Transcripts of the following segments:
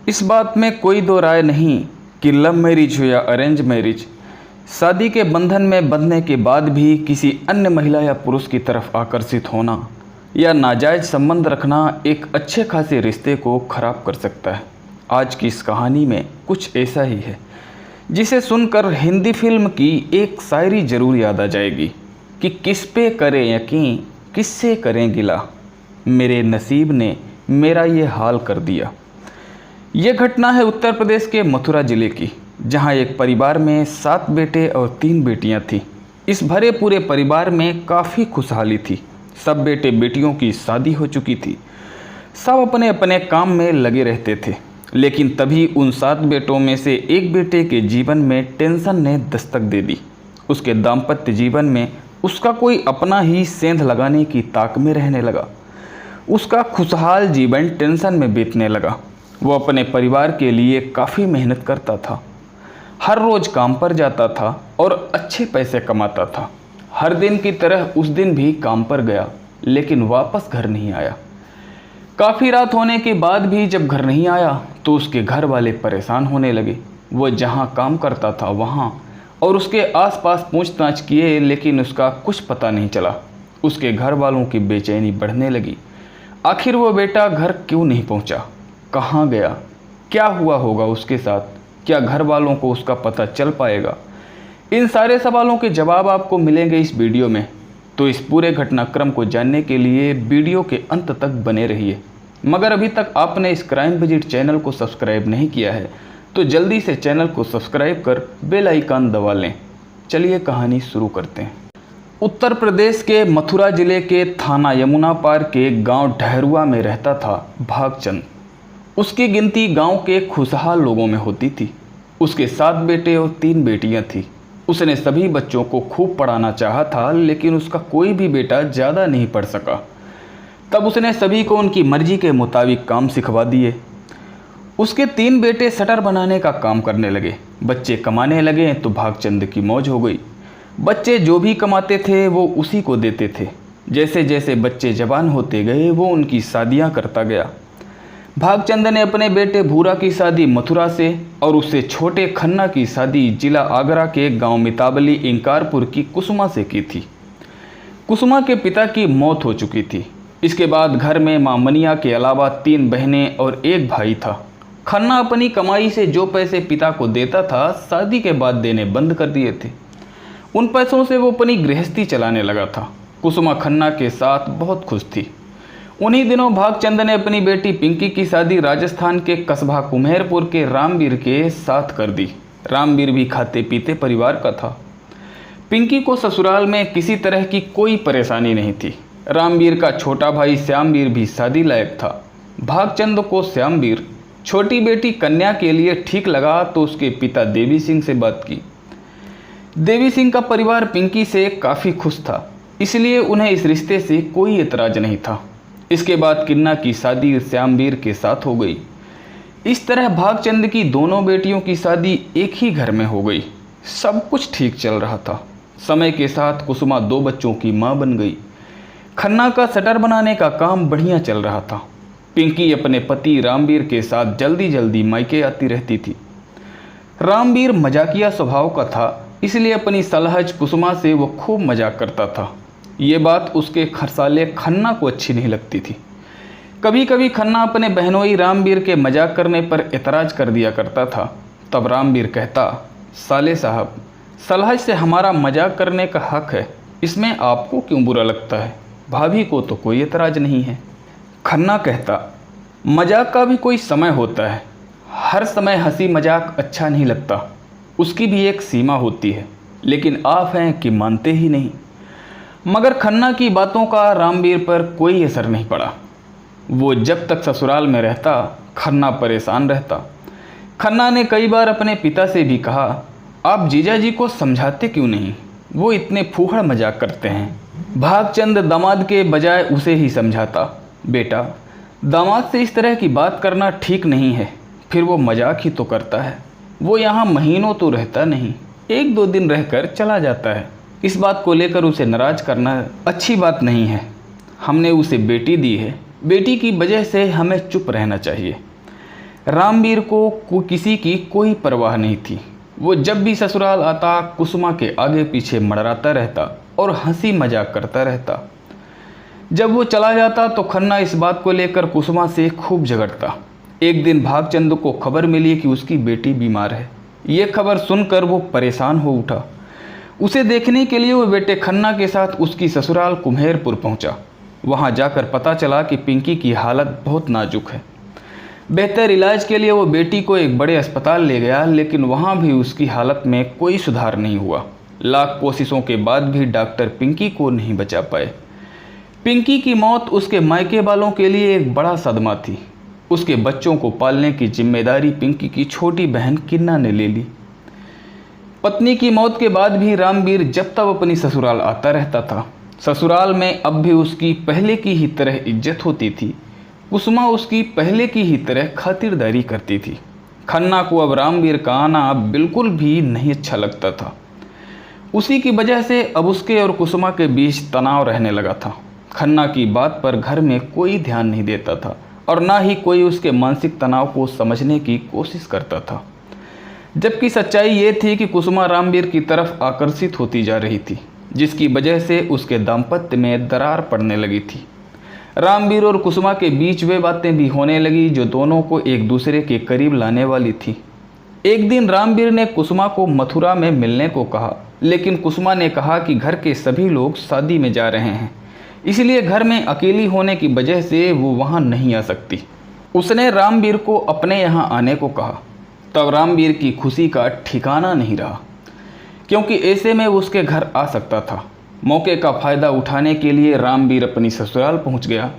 इस बात में कोई दो राय नहीं कि लव मैरिज हो या अरेंज मैरिज, शादी के बंधन में बंधने के बाद भी किसी अन्य महिला या पुरुष की तरफ आकर्षित होना या नाजायज़ संबंध रखना एक अच्छे खासे रिश्ते को खराब कर सकता है। आज की इस कहानी में कुछ ऐसा ही है जिसे सुनकर हिंदी फिल्म की एक शायरी ज़रूर याद आ जाएगी कि किस पे करें यकीन, किससे करें गिला, मेरे नसीब ने मेरा ये हाल कर दिया। ये घटना है उत्तर प्रदेश के मथुरा ज़िले की, जहाँ एक परिवार में 7 बेटे और 3 बेटियाँ थीं। इस भरे पूरे परिवार में काफ़ी खुशहाली थी। सब बेटे बेटियों की शादी हो चुकी थी। सब अपने अपने काम में लगे रहते थे। लेकिन तभी उन 7 बेटों में से एक बेटे के जीवन में टेंशन ने दस्तक दे दी। उसके दाम्पत्य जीवन में उसका कोई अपना ही सेंध लगाने की ताक में रहने लगा। उसका खुशहाल जीवन टेंशन में बीतने लगा। वो अपने परिवार के लिए काफ़ी मेहनत करता था, हर रोज़ काम पर जाता था और अच्छे पैसे कमाता था। हर दिन की तरह उस दिन भी काम पर गया, लेकिन वापस घर नहीं आया। काफ़ी रात होने के बाद भी जब घर नहीं आया तो उसके घर वाले परेशान होने लगे। वो जहाँ काम करता था वहाँ और उसके आसपास पूछताछ किए, लेकिन उसका कुछ पता नहीं चला। उसके घर वालों की बेचैनी बढ़ने लगी। आखिर वो बेटा घर क्यों नहीं पहुँचा, कहाँ गया, क्या हुआ होगा उसके साथ, क्या घर वालों को उसका पता चल पाएगा? इन सारे सवालों के जवाब आपको मिलेंगे इस वीडियो में। तो इस पूरे घटनाक्रम को जानने के लिए वीडियो के अंत तक बने रहिए। मगर अभी तक आपने इस क्राइम विजिट चैनल को सब्सक्राइब नहीं किया है तो जल्दी से चैनल को सब्सक्राइब कर बेल आइकन दबा लें। चलिए कहानी शुरू करते हैं। उत्तर प्रदेश के मथुरा ज़िले के थाना यमुना पार के गांव ढहरुआ में रहता था भागचंद। उसकी गिनती गांव के खुशहाल लोगों में होती थी। उसके 7 बेटे और 3 बेटियां थीं। उसने सभी बच्चों को खूब पढ़ाना चाहा था, लेकिन उसका कोई भी बेटा ज़्यादा नहीं पढ़ सका। तब उसने सभी को उनकी मर्जी के मुताबिक काम सिखवा दिए। उसके 3 बेटे शटर बनाने का काम करने लगे। बच्चे कमाने लगे तो भागचंद की मौज हो गई। बच्चे जो भी कमाते थे वो उसी को देते थे। जैसे जैसे बच्चे जवान होते गए वो उनकी शादियाँ करता गया। भागचंद ने अपने बेटे भूरा की शादी मथुरा से और उससे छोटे खन्ना की शादी जिला आगरा के गांव मिताबली इंकारपुर की कुसुमा से की थी। कुसुमा के पिता की मौत हो चुकी थी। इसके बाद घर में मां मनिया के अलावा 3 बहनें और 1 भाई था। खन्ना अपनी कमाई से जो पैसे पिता को देता था शादी के बाद देने बंद कर दिए थे। उन पैसों से वो अपनी गृहस्थी चलाने लगा था। कुसुमा खन्ना के साथ बहुत खुश थी। उन्हीं दिनों भागचंद ने अपनी बेटी पिंकी की शादी राजस्थान के कस्बा कुम्हेरपुर के रामवीर के साथ कर दी। रामवीर भी खाते पीते परिवार का था। पिंकी को ससुराल में किसी तरह की कोई परेशानी नहीं थी। रामवीर का छोटा भाई श्यामवीर भी शादी लायक था। भागचंद को श्यामवीर छोटी बेटी कन्या के लिए ठीक लगा तो उसके पिता देवी सिंह से बात की। देवी सिंह का परिवार पिंकी से काफ़ी खुश था, इसलिए उन्हें इस रिश्ते से कोई एतराज़ नहीं था। इसके बाद किन्ना की शादी श्यामवीर के साथ हो गई। इस तरह भागचंद की दोनों बेटियों की शादी एक ही घर में हो गई। सब कुछ ठीक चल रहा था। समय के साथ कुसुमा 2 बच्चों की मां बन गई। खन्ना का शटर बनाने का काम बढ़िया चल रहा था। पिंकी अपने पति रामवीर के साथ जल्दी जल्दी मायके आती रहती थी। रामवीर मजाकिया स्वभाव का था, इसलिए अपनी सलहज कुसुमा से वो खूब मजाक करता था। ये बात उसके खरसाले खन्ना को अच्छी नहीं लगती थी। कभी कभी खन्ना अपने बहनोई रामवीर के मजाक करने पर एतराज़ कर दिया करता था। तब रामवीर कहता, साले साहब, सलहज से हमारा मजाक करने का हक है, इसमें आपको क्यों बुरा लगता है? भाभी को तो कोई एतराज़ नहीं है। खन्ना कहता, मजाक का भी कोई समय होता है, हर समय हंसी मजाक अच्छा नहीं लगता, उसकी भी एक सीमा होती है, लेकिन आप हैं कि मानते ही नहीं। मगर खन्ना की बातों का रामवीर पर कोई असर नहीं पड़ा। वो जब तक ससुराल में रहता खन्ना परेशान रहता। खन्ना ने कई बार अपने पिता से भी कहा, आप जीजा जी को समझाते क्यों नहीं, वो इतने फूहड़ मजाक करते हैं। भागचंद दामाद के बजाय उसे ही समझाता, बेटा दामाद से इस तरह की बात करना ठीक नहीं है, फिर वो मजाक ही तो करता है, वो यहाँ महीनों तो रहता नहीं, 1-2 दिन रहकर चला जाता है। इस बात को लेकर उसे नाराज़ करना अच्छी बात नहीं है। हमने उसे बेटी दी है, बेटी की वजह से हमें चुप रहना चाहिए। रामवीर को किसी की कोई परवाह नहीं थी। वो जब भी ससुराल आता कुसुमा के आगे पीछे मड़राता रहता और हंसी मजाक करता रहता। जब वो चला जाता तो खन्ना इस बात को लेकर कुसुमा से खूब झगड़ता। एक दिन भागचंद को खबर मिली कि उसकी बेटी बीमार है। ये खबर सुनकर वो परेशान हो उठा। उसे देखने के लिए वो बेटे खन्ना के साथ उसकी ससुराल कुम्हेरपुर पहुंचा। वहां जाकर पता चला कि पिंकी की हालत बहुत नाजुक है। बेहतर इलाज के लिए वो बेटी को एक बड़े अस्पताल ले गया, लेकिन वहां भी उसकी हालत में कोई सुधार नहीं हुआ। लाख कोशिशों के बाद भी डॉक्टर पिंकी को नहीं बचा पाए। पिंकी की मौत उसके मायके वालों के लिए एक बड़ा सदमा थी। उसके बच्चों को पालने की जिम्मेदारी पिंकी की छोटी बहन किन्ना ने ले ली। पत्नी की मौत के बाद भी रामवीर जब तब अपनी ससुराल आता रहता था। ससुराल में अब भी उसकी पहले की ही तरह इज्जत होती थी। कुसुमा उसकी पहले की ही तरह खातिरदारी करती थी। खन्ना को अब रामवीर का आना बिल्कुल भी नहीं अच्छा लगता था। उसी की वजह से अब उसके और कुसुमा के बीच तनाव रहने लगा था। खन्ना की बात पर घर में कोई ध्यान नहीं देता था और ना ही कोई उसके मानसिक तनाव को समझने की कोशिश करता था। जबकि सच्चाई ये थी कि कुसुमा रामवीर की तरफ आकर्षित होती जा रही थी, जिसकी वजह से उसके दाम्पत्य में दरार पड़ने लगी थी। रामवीर और कुसुमा के बीच वे बातें भी होने लगी जो दोनों को एक दूसरे के करीब लाने वाली थी। एक दिन रामवीर ने कुसुमा को मथुरा में मिलने को कहा, लेकिन कुसुमा ने कहा कि घर के सभी लोग शादी में जा रहे हैं, इसलिए घर में अकेली होने की वजह से वो वहाँ नहीं आ सकती। उसने रामवीर को अपने यहाँ आने को कहा। तब रामवीर की खुशी का ठिकाना नहीं रहा, क्योंकि ऐसे में उसके घर आ सकता था। मौके का फ़ायदा उठाने के लिए रामवीर अपनी ससुराल पहुंच गया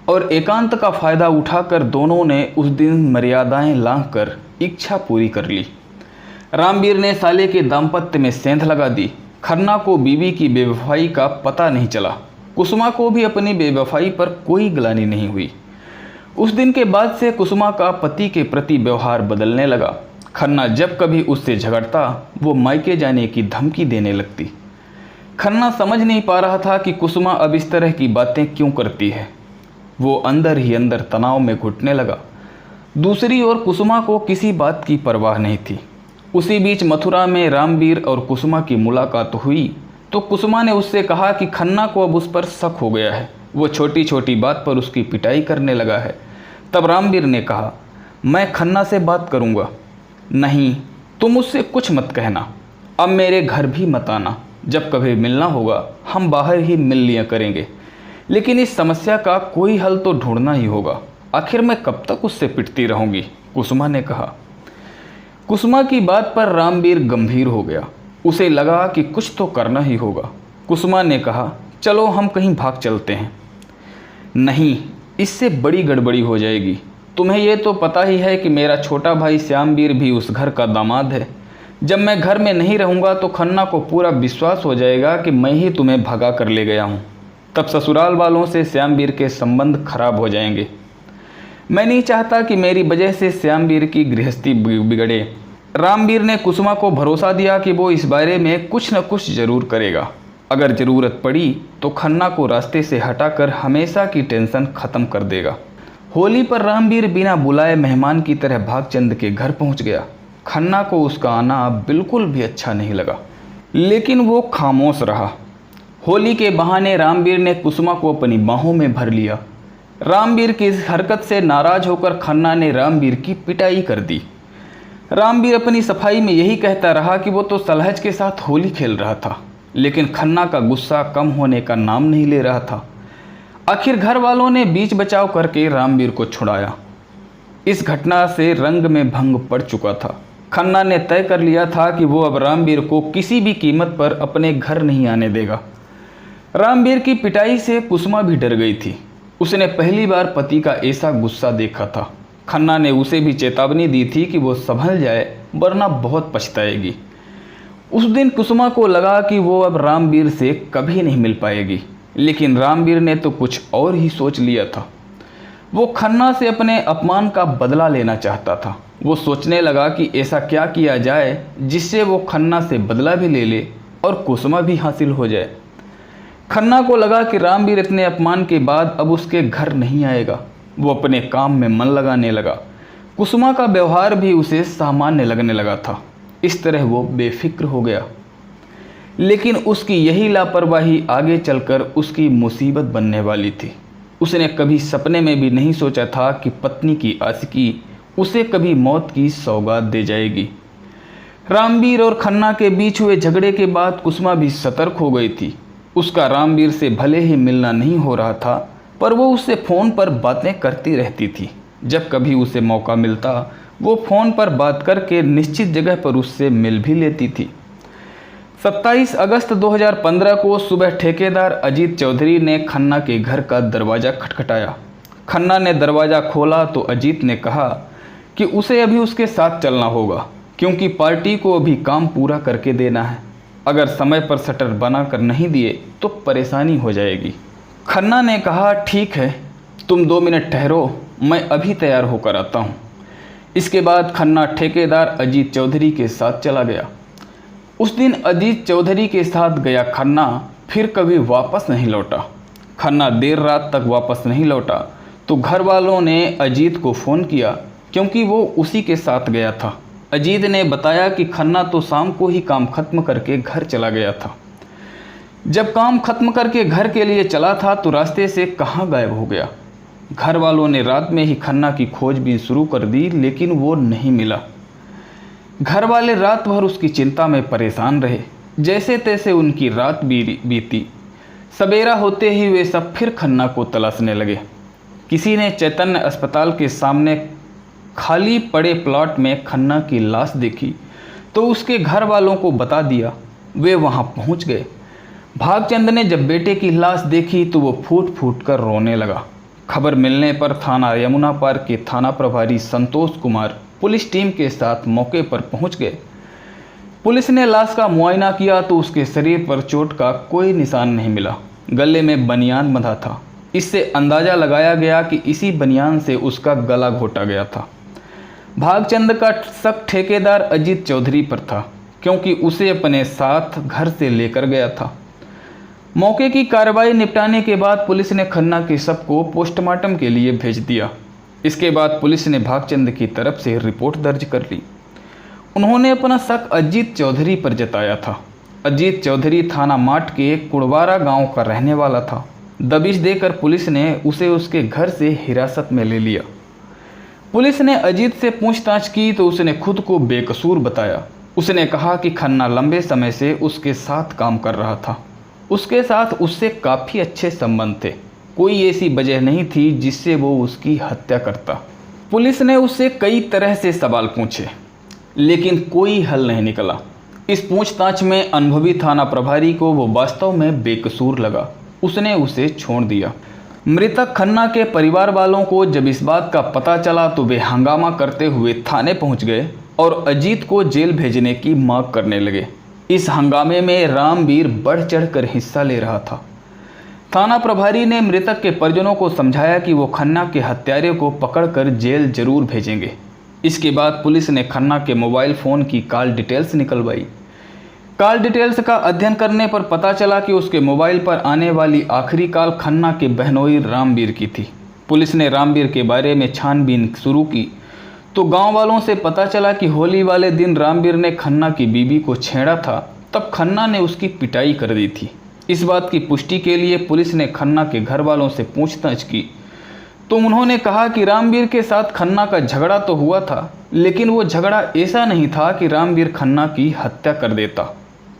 और एकांत का फ़ायदा उठाकर दोनों ने उस दिन मर्यादाएं लांघकर इच्छा पूरी कर ली। रामवीर ने साले के दाम्पत्य में सेंध लगा दी। खन्ना को बीवी की बेवफाई का पता नहीं चला। कुसुमा को भी अपनी बेवफाई पर कोई ग्लानि नहीं हुई। उस दिन के बाद से कुसुमा का पति के प्रति व्यवहार बदलने लगा। खन्ना जब कभी उससे झगड़ता वो मायके जाने की धमकी देने लगती। खन्ना समझ नहीं पा रहा था कि कुसुमा अब इस तरह की बातें क्यों करती है। वो अंदर ही अंदर तनाव में घुटने लगा। दूसरी ओर कुसुमा को किसी बात की परवाह नहीं थी। उसी बीच मथुरा में रामवीर और कुसुमा की मुलाकात हुई तो कुसुमा ने उससे कहा कि खन्ना को अब उस पर शक हो गया है। वो छोटी छोटी बात पर उसकी पिटाई करने लगा है। तब रामवीर ने कहा, मैं खन्ना से बात करूँगा। नहीं, तुम उससे कुछ मत कहना। अब मेरे घर भी मत आना। जब कभी मिलना होगा हम बाहर ही मिल लिया करेंगे, लेकिन इस समस्या का कोई हल तो ढूंढना ही होगा। आखिर मैं कब तक उससे पिटती रहूँगी, कुसुमा ने कहा। कुसुमा की बात पर रामवीर गंभीर हो गया। उसे लगा कि कुछ तो करना ही होगा। कुसुमा ने कहा, चलो हम कहीं भाग चलते हैं। नहीं, इससे बड़ी गड़बड़ी हो जाएगी। तुम्हें ये तो पता ही है कि मेरा छोटा भाई श्यामवीर भी उस घर का दामाद है। जब मैं घर में नहीं रहूँगा तो खन्ना को पूरा विश्वास हो जाएगा कि मैं ही तुम्हें भगा कर ले गया हूँ। तब ससुराल वालों से श्यामवीर के संबंध खराब हो जाएंगे। मैं नहीं चाहता कि मेरी वजह से श्यामवीर की गृहस्थी बिगड़े। रामवीर ने कुसुमा को भरोसा दिया कि वो इस बारे में कुछ न कुछ जरूर करेगा। अगर ज़रूरत पड़ी तो खन्ना को रास्ते से हटाकर हमेशा की टेंशन ख़त्म कर देगा। होली पर रामवीर बिना बुलाए मेहमान की तरह भागचंद के घर पहुंच गया। खन्ना को उसका आना बिल्कुल भी अच्छा नहीं लगा, लेकिन वो खामोश रहा। होली के बहाने रामवीर ने कुसुमा को अपनी बाहों में भर लिया। रामवीर की इस हरकत से नाराज होकर खन्ना ने रामवीर की पिटाई कर दी। रामवीर अपनी सफाई में यही कहता रहा कि वो तो सलहज के साथ होली खेल रहा था, लेकिन खन्ना का गुस्सा कम होने का नाम नहीं ले रहा था। आखिर घर वालों ने बीच बचाव करके रामवीर को छुड़ाया। इस घटना से रंग में भंग पड़ चुका था। खन्ना ने तय कर लिया था कि वो अब रामवीर को किसी भी कीमत पर अपने घर नहीं आने देगा। रामवीर की पिटाई से कुसुमा भी डर गई थी। उसने पहली बार पति का ऐसा गुस्सा देखा था। खन्ना ने उसे भी चेतावनी दी थी कि वो संभल जाए, वरना बहुत पछताएगी। उस दिन कुसुमा को लगा कि वो अब रामवीर से कभी नहीं मिल पाएगी, लेकिन रामवीर ने तो कुछ और ही सोच लिया था। वो खन्ना से अपने अपमान का बदला लेना चाहता था। वो सोचने लगा कि ऐसा क्या किया जाए जिससे वो खन्ना से बदला भी ले ले और कुसुमा भी हासिल हो जाए। खन्ना को लगा कि रामवीर इतने अपमान के बाद अब उसके घर नहीं आएगा। वो अपने काम में मन लगाने लगा। कुसुमा का व्यवहार भी उसे सामान्य लगने लगा था। इस तरह वो बेफिक्र हो गया। लेकिन उसकी यही लापरवाही आगे चलकर उसकी मुसीबत बनने वाली थी। उसने कभी सपने में भी नहीं सोचा था कि पत्नी की आशिकी उसे कभी मौत की सौगात दे जाएगी। रामवीर और खन्ना के बीच हुए झगड़े के बाद कुसुमा भी सतर्क हो गई थी। उसका रामवीर से भले ही मिलना नहीं हो रहा था, पर वो उससे फ़ोन पर बातें करती रहती थी। जब कभी उसे मौका मिलता वो फ़ोन पर बात करके निश्चित जगह पर उससे मिल भी लेती थी। 27 अगस्त 2015 को सुबह ठेकेदार अजीत चौधरी ने खन्ना के घर का दरवाज़ा खटखटाया। खन्ना ने दरवाज़ा खोला तो अजीत ने कहा कि उसे अभी उसके साथ चलना होगा, क्योंकि पार्टी को अभी काम पूरा करके देना है। अगर समय पर शटर बना कर नहीं दिए तो परेशानी हो जाएगी। खन्ना ने कहा, ठीक है, तुम 2 मिनट ठहरो, मैं अभी तैयार होकर आता हूँ। इसके बाद खन्ना ठेकेदार अजीत चौधरी के साथ चला गया। उस दिन अजीत चौधरी के साथ गया खन्ना फिर कभी वापस नहीं लौटा। खन्ना देर रात तक वापस नहीं लौटा तो घर वालों ने अजीत को फ़ोन किया, क्योंकि वो उसी के साथ गया था। अजीत ने बताया कि खन्ना तो शाम को ही काम खत्म करके घर चला गया था। जब काम खत्म करके घर के लिए चला था तो रास्ते से कहाँ गायब हो गया। घर वालों ने रात में ही खन्ना की खोजबीन शुरू कर दी, लेकिन वो नहीं मिला। घर वाले रात भर उसकी चिंता में परेशान रहे। जैसे तैसे उनकी रात बीती। सवेरा होते ही वे सब फिर खन्ना को तलाशने लगे। किसी ने चैतन्य अस्पताल के सामने खाली पड़े प्लॉट में खन्ना की लाश देखी तो उसके घर वालों को बता दिया। वे वहां पहुंच गए। भागचंद ने जब बेटे की लाश देखी तो वो फूट फूट कर रोने लगा। खबर मिलने पर थाना यमुना पार्क के थाना प्रभारी संतोष कुमार पुलिस टीम के साथ मौके पर पहुंच गए। पुलिस ने लाश का मुआयना किया तो उसके शरीर पर चोट का कोई निशान नहीं मिला। गले में बनियान बंधा था। इससे अंदाजा लगाया गया कि इसी बनियान से उसका गला घोटा गया था। भागचंद का शक ठेकेदार अजीत चौधरी पर था, क्योंकि उसे अपने साथ घर से लेकर गया था। मौके की कार्रवाई निपटाने के बाद पुलिस ने खन्ना के शव को पोस्टमार्टम के लिए भेज दिया। इसके बाद पुलिस ने भागचंद की तरफ से रिपोर्ट दर्ज कर ली। उन्होंने अपना शक अजीत चौधरी पर जताया था। अजीत चौधरी थाना माट के कुड़वारा गांव का रहने वाला था। दबिश देकर पुलिस ने उसे उसके घर से हिरासत में ले लिया। पुलिस ने अजीत से पूछताछ की तो उसने खुद को बेकसूर बताया। उसने कहा कि खन्ना लंबे समय से उसके साथ काम कर रहा था। उसके साथ उससे काफ़ी अच्छे संबंध थे। कोई ऐसी वजह नहीं थी जिससे वो उसकी हत्या करता। पुलिस ने उससे कई तरह से सवाल पूछे, लेकिन कोई हल नहीं निकला। इस पूछताछ में अनुभवी थाना प्रभारी को वो वास्तव में बेकसूर लगा। उसने उसे छोड़ दिया। मृतक खन्ना के परिवार वालों को जब इस बात का पता चला तो वे हंगामा करते हुए थाने पहुंच गए और अजीत को जेल भेजने की मांग करने लगे। इस हंगामे में रामवीर बढ़ चढ़कर हिस्सा ले रहा था। थाना प्रभारी ने मृतक के परिजनों को समझाया कि वो खन्ना के हत्यारे को पकड़कर जेल जरूर भेजेंगे। इसके बाद पुलिस ने खन्ना के मोबाइल फ़ोन की कॉल डिटेल्स निकलवाई। कॉल डिटेल्स का अध्ययन करने पर पता चला कि उसके मोबाइल पर आने वाली आखिरी कॉल खन्ना के बहनोई रामवीर की थी। पुलिस ने रामवीर के बारे में छानबीन शुरू की तो गांव वालों से पता चला कि होली वाले दिन रामवीर ने खन्ना की बीबी को छेड़ा था। तब खन्ना ने उसकी पिटाई कर दी थी। इस बात की पुष्टि के लिए पुलिस ने खन्ना के घर वालों से पूछताछ की तो उन्होंने कहा कि रामवीर के साथ खन्ना का झगड़ा तो हुआ था, लेकिन वो झगड़ा ऐसा नहीं था कि रामवीर खन्ना की हत्या कर देता।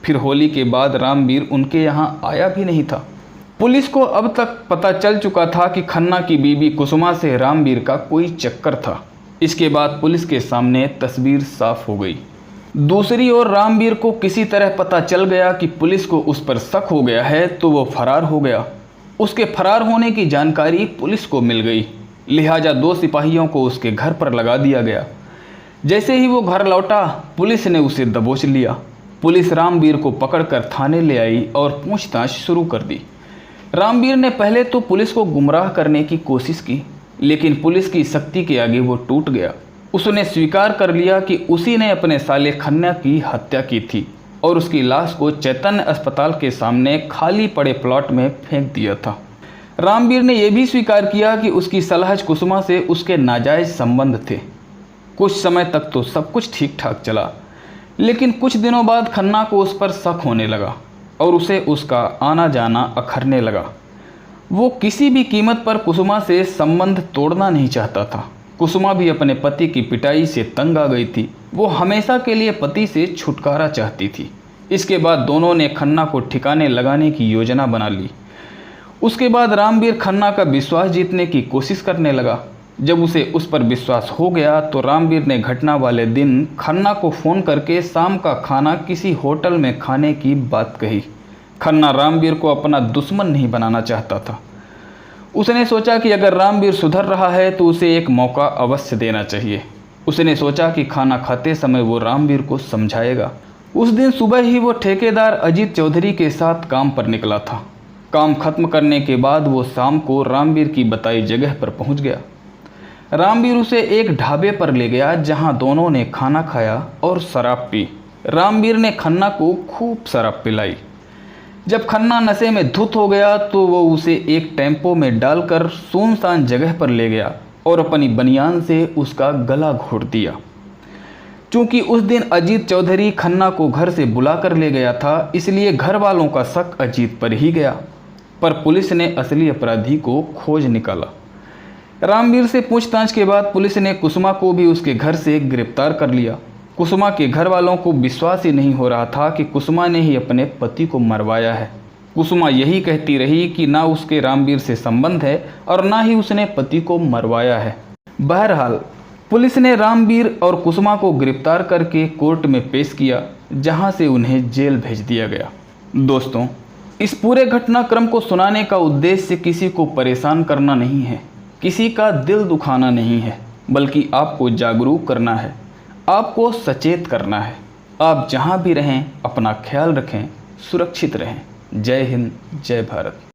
फिर होली के बाद रामवीर उनके यहाँ आया भी नहीं था। पुलिस को अब तक पता चल चुका था कि खन्ना की बीबी कुसुमा से रामवीर का कोई चक्कर था। इसके बाद पुलिस के सामने तस्वीर साफ हो गई। दूसरी ओर रामवीर को किसी तरह पता चल गया कि पुलिस को उस पर शक हो गया है तो वो फरार हो गया। उसके फरार होने की जानकारी पुलिस को मिल गई, लिहाजा 2 सिपाहियों को उसके घर पर लगा दिया गया। जैसे ही वो घर लौटा पुलिस ने उसे दबोच लिया। पुलिस रामवीर को पकड़कर थाने ले आई और पूछताछ शुरू कर दी। रामवीर ने पहले तो पुलिस को गुमराह करने की कोशिश की, लेकिन पुलिस की सख्ती के आगे वो टूट गया। उसने स्वीकार कर लिया कि उसी ने अपने साले खन्ना की हत्या की थी और उसकी लाश को चैतन्य अस्पताल के सामने खाली पड़े प्लॉट में फेंक दिया था। रामवीर ने यह भी स्वीकार किया कि उसकी सलहज कुसुमा से उसके नाजायज संबंध थे। कुछ समय तक तो सब कुछ ठीक ठाक चला, लेकिन कुछ दिनों बाद खन्ना को उस पर शक होने लगा और उसे उसका आना जाना अखरने लगा। वो किसी भी कीमत पर कुसुमा से संबंध तोड़ना नहीं चाहता था। कुसुमा भी अपने पति की पिटाई से तंग आ गई थी। वो हमेशा के लिए पति से छुटकारा चाहती थी। इसके बाद दोनों ने खन्ना को ठिकाने लगाने की योजना बना ली। उसके बाद रामवीर खन्ना का विश्वास जीतने की कोशिश करने लगा। जब उसे उस पर विश्वास हो गया तो रामवीर ने घटना वाले दिन खन्ना को फ़ोन करके शाम का खाना किसी होटल में खाने की बात कही। खन्ना रामवीर को अपना दुश्मन नहीं बनाना चाहता था। उसने सोचा कि अगर रामवीर सुधर रहा है तो उसे एक मौका अवश्य देना चाहिए। उसने सोचा कि खाना खाते समय वो रामवीर को समझाएगा। उस दिन सुबह ही वो ठेकेदार अजीत चौधरी के साथ काम पर निकला था। काम खत्म करने के बाद वो शाम को रामवीर की बताई जगह पर पहुंच गया। रामवीर उसे एक ढाबे पर ले गया जहां दोनों ने खाना खाया और शराब पी। रामवीर ने खन्ना को खूब शराब पिलाई। जब खन्ना नशे में धुत हो गया तो वो उसे एक टेम्पो में डालकर सुनसान जगह पर ले गया और अपनी बनियान से उसका गला घोट दिया। चूँकि उस दिन अजीत चौधरी खन्ना को घर से बुला कर ले गया था, इसलिए घर वालों का शक अजीत पर ही गया। पर पुलिस ने असली अपराधी को खोज निकाला। रामवीर से पूछताछ के बाद पुलिस ने कुसुमा को भी उसके घर से गिरफ्तार कर लिया। कुसुमा के घर वालों को विश्वास ही नहीं हो रहा था कि कुसुमा ने ही अपने पति को मरवाया है। कुसुमा यही कहती रही कि ना उसके रामवीर से संबंध है और ना ही उसने पति को मरवाया है। बहरहाल पुलिस ने रामवीर और कुसुमा को गिरफ्तार करके कोर्ट में पेश किया, जहां से उन्हें जेल भेज दिया गया। दोस्तों, इस पूरे घटनाक्रम को सुनाने का उद्देश्य किसी को परेशान करना नहीं है, किसी का दिल दुखाना नहीं है, बल्कि आपको जागरूक करना है, आपको सचेत करना है। आप जहां भी रहें अपना ख्याल रखें, सुरक्षित रहें। जय हिंद, जय भारत।